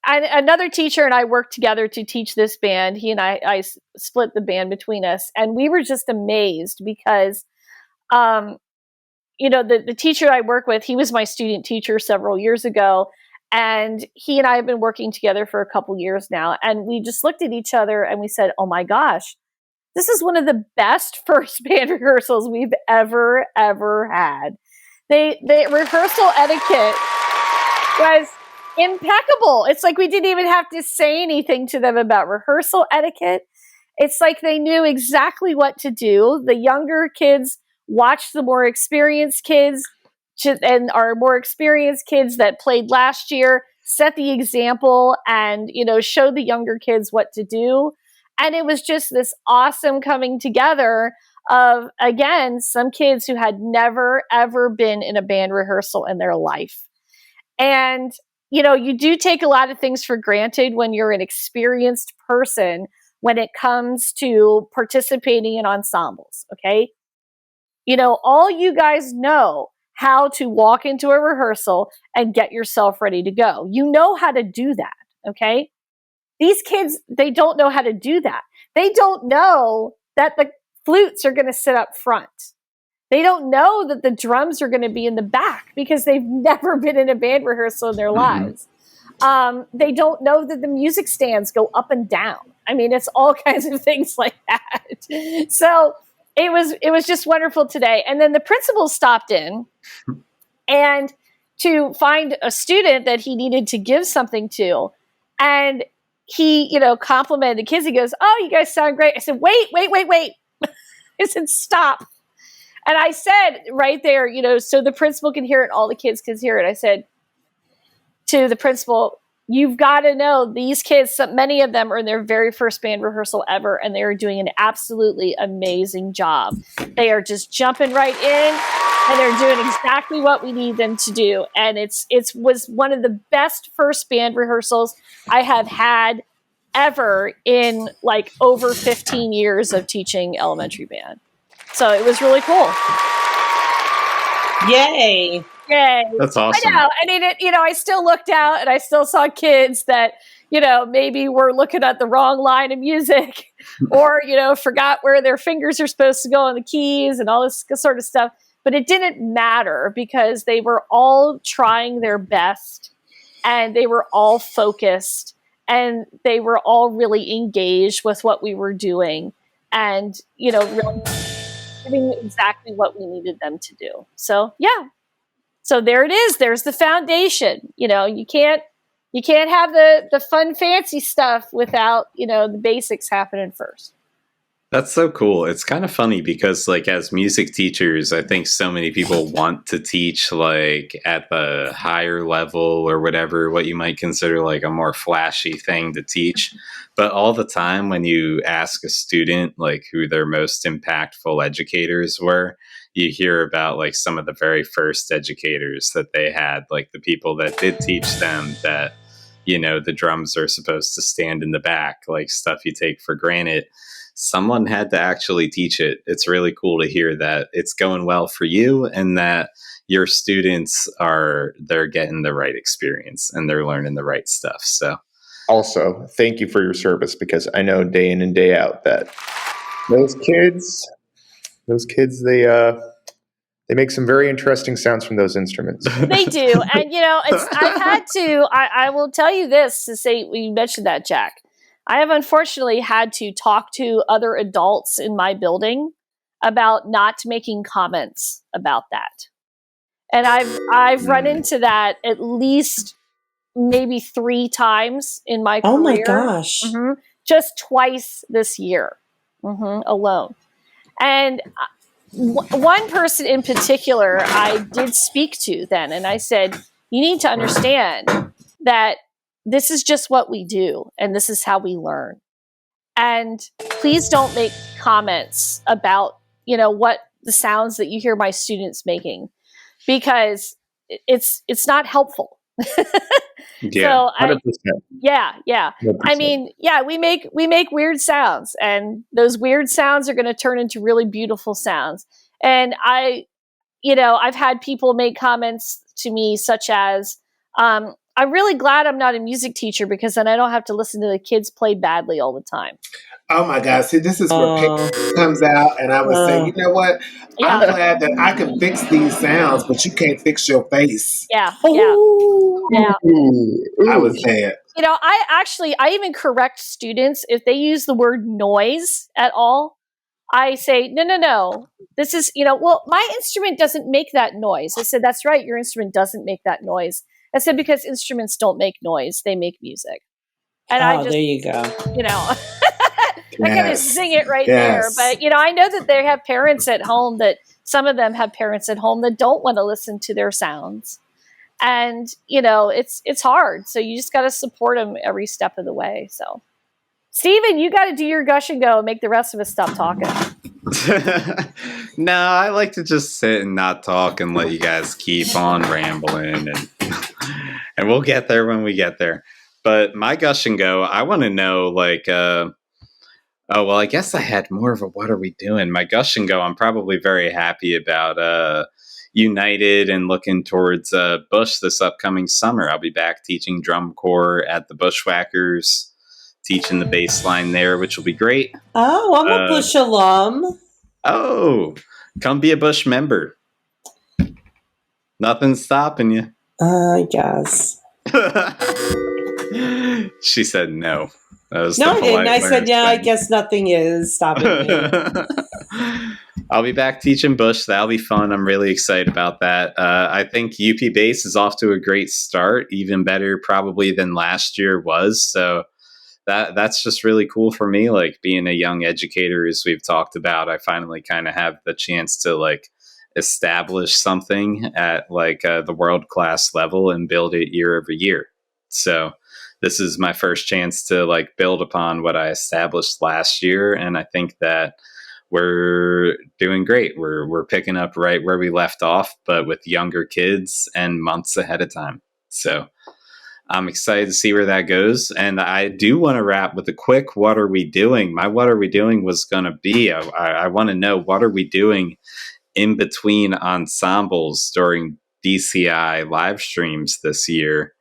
another teacher and I worked together to teach this band. He and I split the band between us, and we were just amazed because the teacher I work with, he was my student teacher several years ago. And he and I have been working together for a couple years now. And we just looked at each other and we said, oh my gosh, this is one of the best first band rehearsals we've ever had. The rehearsal etiquette was impeccable. It's like we didn't even have to say anything to them about rehearsal etiquette. It's like they knew exactly what to do. The younger kids watched the more experienced kids, and our more experienced kids that played last year set the example and, showed the younger kids what to do. And it was just this awesome coming together of, again, some kids who had never, ever been in a band rehearsal in their life. And, you do take a lot of things for granted when you're an experienced person when it comes to participating in ensembles, okay? All you guys know how to walk into a rehearsal and get yourself ready to go. You know how to do that, okay? These kids, they don't know how to do that. They don't know that the flutes are going to sit up front. They don't know that the drums are going to be in the back because they've never been in a band rehearsal in their lives. They don't know that the music stands go up and down. It's all kinds of things like that. So it was just wonderful today. And then the principal stopped in and to find a student that he needed to give something to. And he, complimented the kids. He goes, oh, you guys sound great. I said, wait. I said, stop. And I said right there, so the principal can hear it, all the kids can hear it. I said to the principal, you've got to know these kids, many of them are in their very first band rehearsal ever, and they are doing an absolutely amazing job. They are just jumping right in, and they're doing exactly what we need them to do. And it was one of the best first band rehearsals I have had ever in like over 15 years of teaching elementary band. So it was really cool. Yay. Yay. That's awesome. I know. I still looked out and I still saw kids that, maybe were looking at the wrong line of music or, forgot where their fingers are supposed to go on the keys and all this sort of stuff. But it didn't matter because they were all trying their best and they were all focused and they were all really engaged with what we were doing and, really doing exactly what we needed them to do. So, yeah. So there it is. There's the foundation. You can't have the fun, fancy stuff without, the basics happening first. That's so cool. It's kind of funny because, like, as music teachers, I think so many people want to teach, like, at the higher level or whatever, what you might consider, like, a more flashy thing to teach. But all the time when you ask a student, like, who their most impactful educators were, you hear about, like, some of the very first educators that they had, like, the people that did teach them that, the drums are supposed to stand in the back, like, stuff you take for granted. Someone had to actually teach it. It's really cool to hear that it's going well for you and that your students they're getting the right experience and they're learning the right stuff. So also, thank you for your service, because I know day in and day out that those kids, they make some very interesting sounds from those instruments. They do. And, I will tell you this to say, you mentioned that, Jack. I have unfortunately had to talk to other adults in my building about not making comments about that. And I've run into that at least maybe 3 times in my career. Oh my gosh. Mm-hmm. Just twice this year alone. And one person in particular I did speak to then, and I said, you need to understand that this is just what we do, and this is how we learn. And please don't make comments about, what the sounds that you hear my students making, because it's not helpful. Yeah, so 100%. Yeah. 100%. I mean, yeah, we make weird sounds, and those weird sounds are going to turn into really beautiful sounds. And I've had people make comments to me such as, I'm really glad I'm not a music teacher because then I don't have to listen to the kids play badly all the time. Oh my God. See, this is where Peyton comes out, and I would say, you know what? I'm glad that I can fix these sounds, but you can't fix your face. Yeah. I would say it. I even correct students if they use the word noise at all. I say, no. This is, my instrument doesn't make that noise. I said, that's right. Your instrument doesn't make that noise. I said, because instruments don't make noise, they make music. And there you go. I kind of sing it right there. But, I know that they have parents at home some of them have parents at home that don't want to listen to their sounds. And, it's hard. So you just got to support them every step of the way. So, Steven, you got to do your gush and go and make the rest of us stop talking. No, I like to just sit and not talk and let you guys keep on rambling, and we'll get there when we get there. But my gush and go, I want to know, like, I guess I had more of a what are we doing? My gush and go, I'm probably very happy about United and looking towards Bush this upcoming summer. I'll be back teaching drum corps at the Bushwhackers, teaching the bass line there, which will be great. Oh, I'm a Bush alum. Oh, come be a Bush member. Nothing's stopping you. I guess. She said no. No, I didn't. I said, yeah, I guess nothing is stopping me. I'll be back teaching Bush. That'll be fun. I'm really excited about that. I think UP Bass is off to a great start, even better probably than last year was. So that's just really cool for me. Like, being a young educator, as we've talked about, I finally kind of have the chance to, like, establish something at, like, the world-class level and build it year over year. So this is my first chance to, like, build upon what I established last year. And I think that we're doing great. We're picking up right where we left off, but with younger kids and months ahead of time. So I'm excited to see where that goes. And I do want to wrap with a quick, what are we doing? My what are we doing was going to be, I want to know, what are we doing in between ensembles during DCI live streams this year?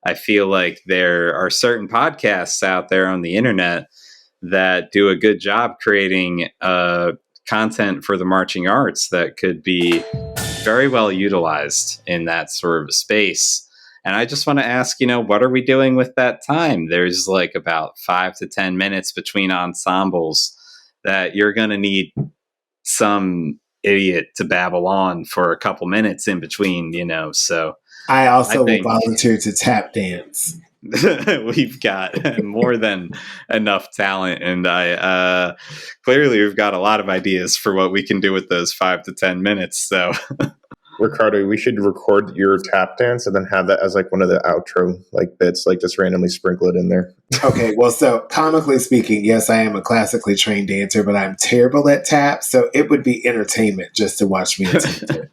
I feel like there are certain podcasts out there on the internet that do a good job creating content for the marching arts that could be very well utilized in that sort of space. And I just want to ask, what are we doing with that time? There's like about 5 to 10 minutes between ensembles that you're going to need some idiot to babble on for a couple minutes in between, so I also will volunteer to tap dance. We've got more than enough talent, and I clearly we've got a lot of ideas for what we can do with those 5 to 10 minutes. So, Ricardo, we should record your tap dance and then have that as like one of the outro bits, just randomly sprinkle it in there. Okay, well, so comically speaking, yes, I am a classically trained dancer, but I'm terrible at tap, so it would be entertainment just to watch me attempt it.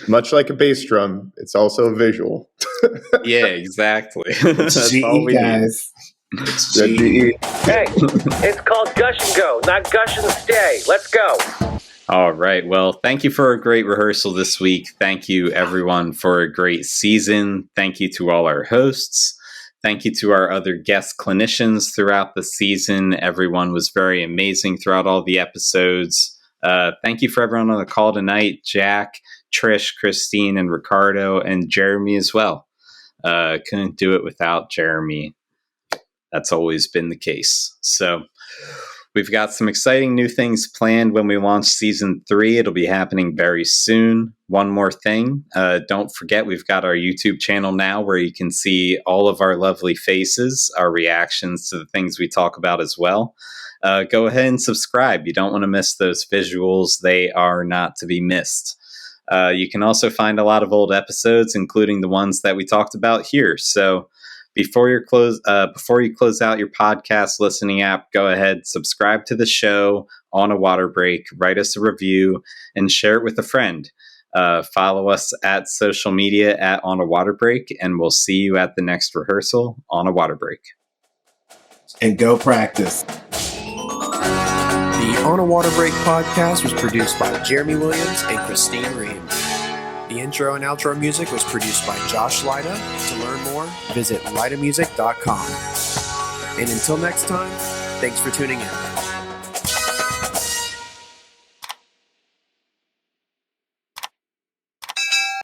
Much like a bass drum, it's also visual. Yeah, exactly. That's GE, all we guys. It's GE. Hey, it's called Gush and Go, not Gush and Stay. Let's go. All right. Well, thank you for a great rehearsal this week. Thank you, everyone, for a great season. Thank you to all our hosts. Thank you to our other guest clinicians throughout the season. Everyone was very amazing throughout all the episodes. Thank you for everyone on the call tonight. Jack, Trish, Christine, and Ricardo, and Jeremy as well. Couldn't do it without Jeremy. That's always been the case. So we've got some exciting new things planned when we launch season 3. It'll be happening very soon. One more thing. Don't forget, we've got our YouTube channel now where you can see all of our lovely faces, our reactions to the things we talk about as well. Go ahead and subscribe. You don't want to miss those visuals. They are not to be missed. You can also find a lot of old episodes, including the ones that we talked about here. So before you close out your podcast listening app, go ahead, subscribe to the show On a Water Break, write us a review, and share it with a friend. Follow us at social media at On a Water Break, and we'll see you at the next rehearsal on a water break. And go practice. The On a Water Break podcast was produced by Jeremy Williams and Christine Ream. The intro and outro music was produced by Josh Lyda. To learn more, visit lydamusic.com. And until next time, thanks for tuning in.